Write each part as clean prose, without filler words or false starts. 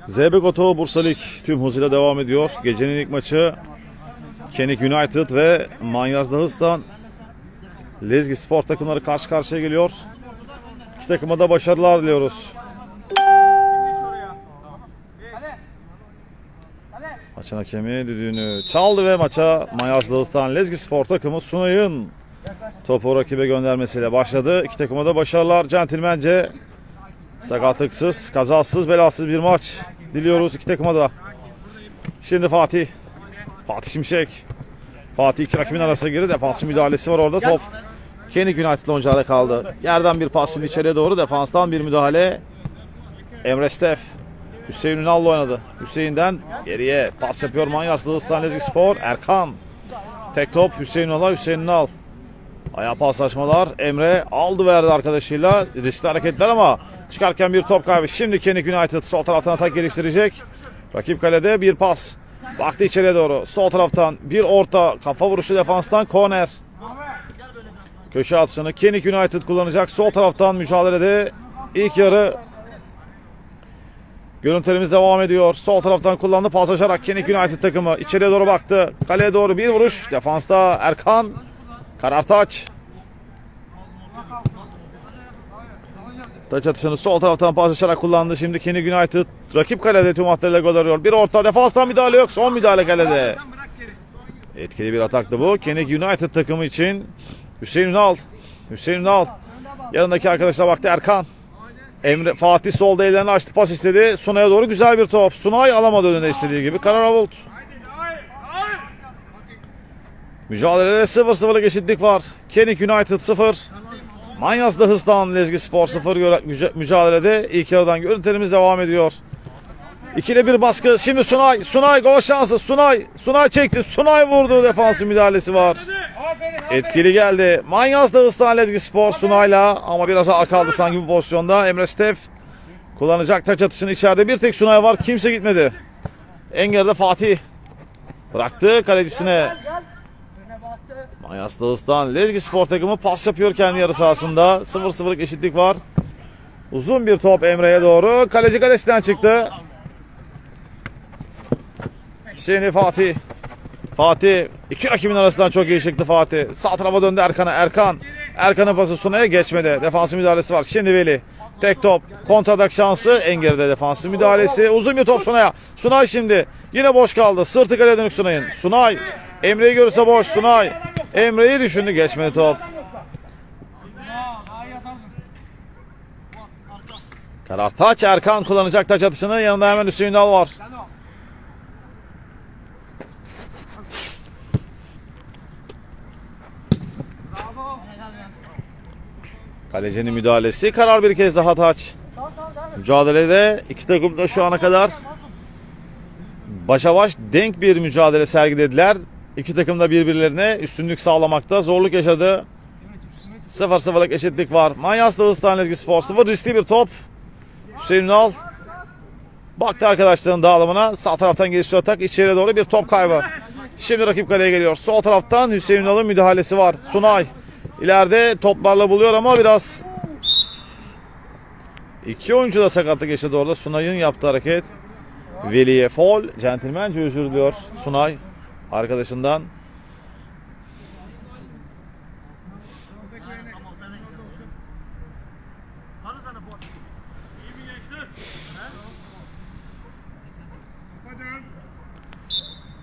ZB Koto Bursa Lig tüm hızıyla devam ediyor. Gecenin ilk maçı Kenik United ve Manyas Dağıstan Lezgi Spor takımları karşı karşıya geliyor. İki takıma da başarılar diliyoruz. Maçın hakemi düdüğünü çaldı ve maça Manyas Dağıstan Lezgi Spor takımı Sunay'ın topu rakibe göndermesiyle başladı. İki takıma da başarılar. Centilmence, sakatlıksız, kazasız, belasız bir maç diliyoruz iki takıma da. Şimdi Fatih Şimşek. Fatih iki rakibin arasına girdi. Defansın müdahalesi var orada. Top Kenik United'la oncada kaldı. Yerden bir pas içeriye doğru. Defanstan bir müdahale. Emre Stef Hüseyin Ünal'la oynadı. Hüseyin'den geriye pas yapıyor Manyas Dağıstan Lezgi Spor. Erkan. Tek top Hüseyin Ünal'a. Hüseyin Ünal. Ayağa paslaşmalar. Emre aldı verdi arkadaşıyla. Riskli hareketler ama çıkarken bir top kaybı. Şimdi Kenik United sol taraftan atak geliştirecek. Rakip kalede bir pas. Baktı içeriye doğru. Sol taraftan bir orta kafa vuruşu defanstan korner. Köşe atışını Kenik United kullanacak. Sol taraftan mücadelede ilk yarı görüntülerimiz devam ediyor. Sol taraftan kullandı. Paslaşarak Kenik United takımı içeriye doğru baktı. Kaleye doğru bir vuruş. Defansta Erkan. Karartaç. Taç atışını sol taraftan paslaşarak kullandı. Şimdi Kenik United rakip kalede tüm hatlarıyla gol arıyor. Bir orta, defanstan müdahale yok. Son müdahale kalede. Etkili bir ataktı bu. Kenik United takımı için Hüseyin Ünal. Yanındaki arkadaşına baktı Erkan. Emre Fatih solda ellerini açtı, pas istedi. Sunay'a doğru güzel bir top. Sunay alamadı önünde istediği gibi. Kararavult. Mücadelede 0-0'lık eşitlik var. Kenik United 0. Manyas Dağıstan Lezgi Spor 0 mücadelede ilk yarıdan görüntülerimiz devam ediyor. 2'de 1 baskı. Şimdi Sunay gol şansı. Sunay çekti. Sunay vurdu. Defansın müdahalesi var. Etkili geldi. Manyas Dağıstan Lezgi Spor Sunay'la ama biraz ağır kaldı sanki bu pozisyonda. Emre Stef kullanacak taç atışını içeride. Bir tek Sunay var. Kimse gitmedi. En geride Fatih bıraktı kalecisine. Manyas Dağıstan Lezgi Spor takımı pas yapıyor kendi yarı sahasında. 0-0'lık eşitlik var. Uzun bir top Emre'ye doğru. Kaleci kalesinden çıktı. Şimdi Fatih iki rakibin arasından çok iyi çıktı Fatih. Sağ tarafa döndü Erkan'a. Erkan'ın pası Sunay'a geçmedi. Defansın müdahalesi var. Şimdi Veli. Tek top. Kontradak şansı. En geride defansın müdahalesi. Uzun bir top Sunay'a. Sunay şimdi. Yine boş kaldı. Sırtı kaleye dönük Sunay'ın. Sunay. Emre'yi görürse boş. Sunay. Emre'yi düşündü. Geçmedi top. Karartaç Erkan kullanacak taç atışını. Yanında hemen Hüseyin Ünal var. Kalecinin müdahalesi. Karar bir kez daha taç. Mücadelede iki takım da şu ana kadar başa baş denk bir mücadele sergilediler. İki takım da birbirlerine üstünlük sağlamakta zorluk yaşadı. 0-0'lık eşitlik var. Manyas Dağıstan Lezgi Spor 0. Riskli bir top. Hüseyin Ünal baktı arkadaşların dağılımına. Sağ taraftan gelişiyor atak. İçeriye doğru bir top kaybı. Şimdi rakip kaleye geliyor. Sol taraftan Hüseyin Ünal'ın müdahalesi var. Sunay ileride toplarla buluyor ama biraz iki oyuncu da sakatlık yaşadı orada. Sunay'ın yaptığı hareket Veli'ye faul. Centilmence özür diliyor Sunay arkadaşından.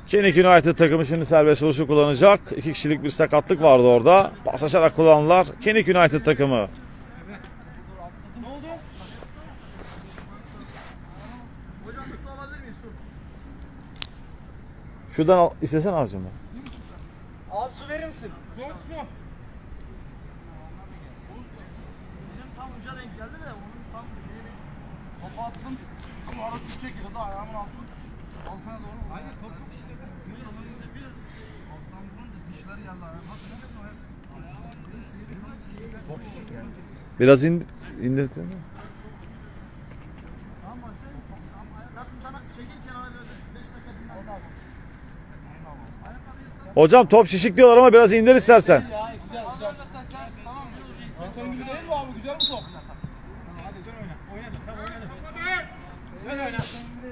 Kenik United takımı şimdi serbest vuruşu kullanacak. 2 kişilik bir sakatlık vardı orada. Paslaşarak kullandılar. Kenik United takımı. Şuradan al, istesen abicim ben. Abi su verir misin? Soğuk su. Benim tam uca denk geldi de onun tam yeri topu attım. Ama arası çekiyordu ayağımın altına doğru. Aynen top çok işte. Alttan vurunca dişler geldi ayağıma. Biraz indirsene. Hocam top şişik diyorlar ama biraz indir istersen. Güzel. Tamam mı? Zaten gibi değil mi abi? Güzel bir top. Hadi dön oyna. Oyna. Dön oyna.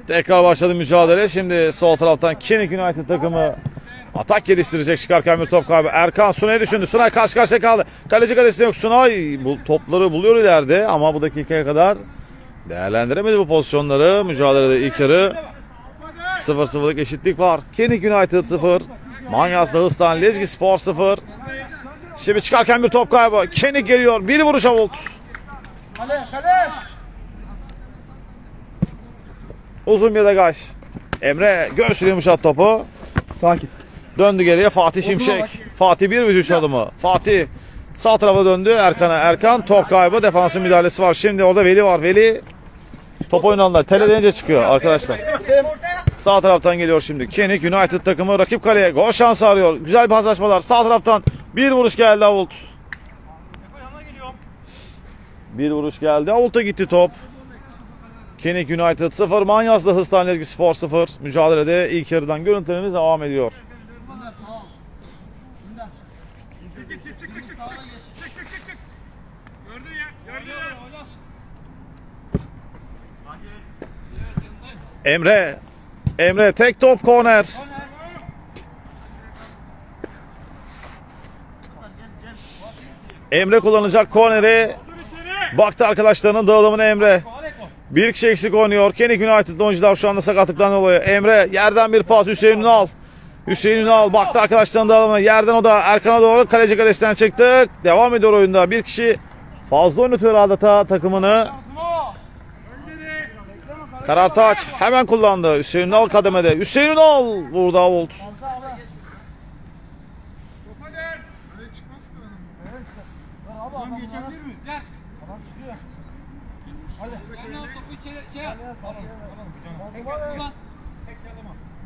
Tekrar başladı mücadele. Şimdi sol taraftan Kenik United takımı atak geliştirecek. Çıkarken bir top kaybı. Erkan Sunay'ı düşündü. Sunay karşı karşıya kaldı. Kaleci kalesinde yok. Sunay bu topları buluyor ileride ama bu dakikaya kadar değerlendiremedi bu pozisyonları. Mücadelede ilk yarı 0-0'lık eşitlik var. Kenik United 0. Manyas Dağıstan Lezgi Spor 0. Şimdi çıkarken bir top kaybı. Kenik geliyor. Bir vuruş Avolt. Kale. Uzun bir degaj. Emre göğsüyle yumuşat topu. Sakin. Döndü geriye Fatih Şimşek. Fatih 1-3 adımı. Fatih sağ tarafa döndü. Erkan top kaybı. Defansın müdahalesi var. Şimdi orada Veli var. Veli top oynandı. Tele deyince çıkıyor arkadaşlar. Sağ taraftan geliyor şimdi. Kenik United takımı rakip kaleye gol şansı arıyor. Güzel paslaşmalar. Sağ taraftan bir vuruş geldi Avolt. Bir vuruş geldi. Avult'a gitti top. Kenik United 0. Manyaslı Hıstan Lezgi Spor 0. Mücadelede ilk yarıdan görüntülerimiz devam ediyor. Emre tek top korner. Emre kullanacak korneri. Baktı arkadaşlarının dağılımına Emre. Bir kişi eksik oynuyor. Kenik United oyuncular şu anda sakatlıktan dolayı. Emre yerden bir pas. Hüseyin Ünal baktı arkadaşlarının dağılımına. Yerden o da Erkan'a doğru kaleci kalesinden çıktık. Devam ediyor oyunda. Bir kişi fazla oynatıyor adeta takımını. Karartaç hemen kullandı. Hüseyin Ünal kademede. Hüseyin Ünal vurdu Avolt.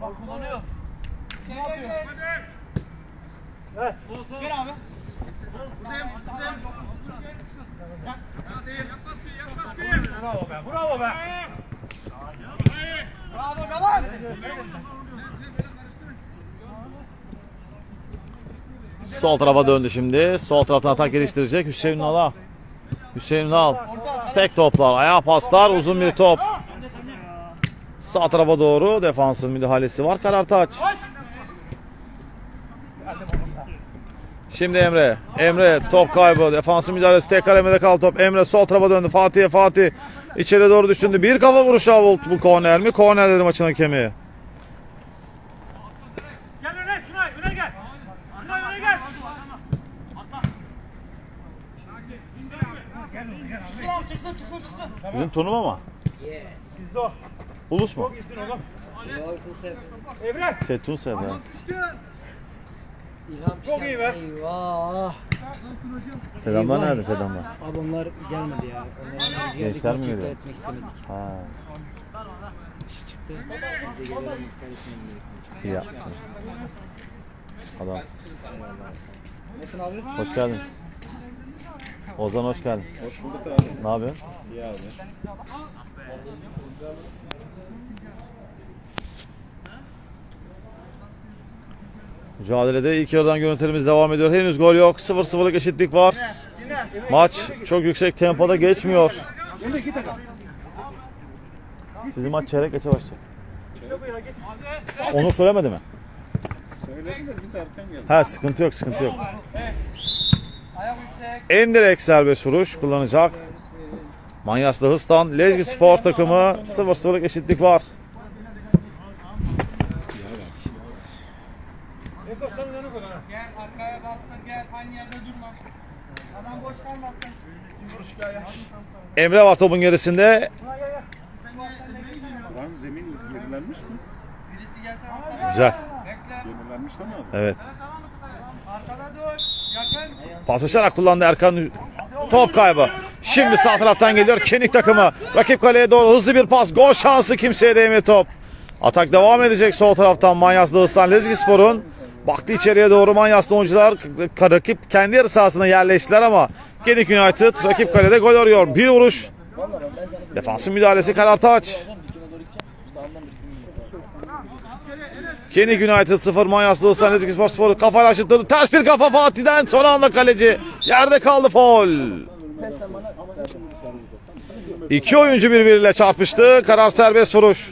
Bak kullanıyor. Ne yapıyor? Gel abi. Bravo be. Bravo Galan. Sol tarafa döndü şimdi. Sol taraftan atak geliştirecek Hüseyin Ünal'a. Hüseyin Ünal. Tek toplar, ayağa paslar, uzun bir top. Sağ tarafa doğru defansın müdahalesi var. Karartaç. Şimdi Emre top kaybı. Defansın müdahalesi tekrar Emre'de kaldı top. Emre sol tarafa döndü. Fatih içeri doğru düşündü. Bir kafa vuruşu Avolt. Bu korner mi? Korner dedi maçın hakemi. Gel öne Sunay, öne gel. Sunay öne gel. Atla. Çıksın. Bizim turnuva mı? Bizde o. Ulus mu? Gitsin oğlum. Evren. Tunsev ya. Çok iyi be. Eyvah. Selamlar nerede selamlar? Abi onlar gelmedi ya. Onlar biz geldik. Gençler mi maçı geliyor? iptal etmek istemedik. Ha, İş çıktı. Biz de gelelim iptal etmeyelim dedik. iyi yapmışsın. Adam. Nasılsın abi? Hoş geldin. Ozan hoş geldin. Hoş bulduk abi. Ne yapıyorsun? İyi abi. Mücadelede ilk yarıdan görüntülerimiz devam ediyor. Henüz gol yok. 0-0'lık eşitlik var. Maç çok yüksek tempoda geçmiyor. Sizin maç çeyrek geçe başlayacak. Onu söylemedi mi? Söyledim de biz erken geldik. Ha, sıkıntı yok. Endirek serbest vuruş kullanacak. Manyaslı Hıstan Lezgi Spor takımı 0-0'lık eşitlik var. Gel arkaya bastın gel aynı yerde durma. Adam boş kalmasın. Emre var topun gerisinde. Lan zemin yenilenmiş mi? Birisi gelse Güzel. bekle. Yenilenmiş değil mi abi? Evet. Arkada dur. Yakın. Paslaşarak kullandı Erkan. Top kaybı. Şimdi sağ taraftan geliyor Kenik takımı. Rakip kaleye doğru hızlı bir pas. Gol şansı, kimseye değmedi top. Atak devam edecek sol taraftan Manyaslı Hıstan Lezgi Spor'un. Baktı içeriye doğru Manyaslı oyuncular. Rakip kendi yarı sahasına yerleştiler ama Kenik United rakip kalede gol arıyor. Bir vuruş. Defansın müdahalesi Karartaç. Kenik United 0, Manyaslı Hıstan Lezgi Spor kafayla aşıttırdı. Ters bir kafa Fatih'den, son anda kaleci yerde kaldı, faul. İki oyuncu birbiriyle çarpıştı. Karar serbest vuruş.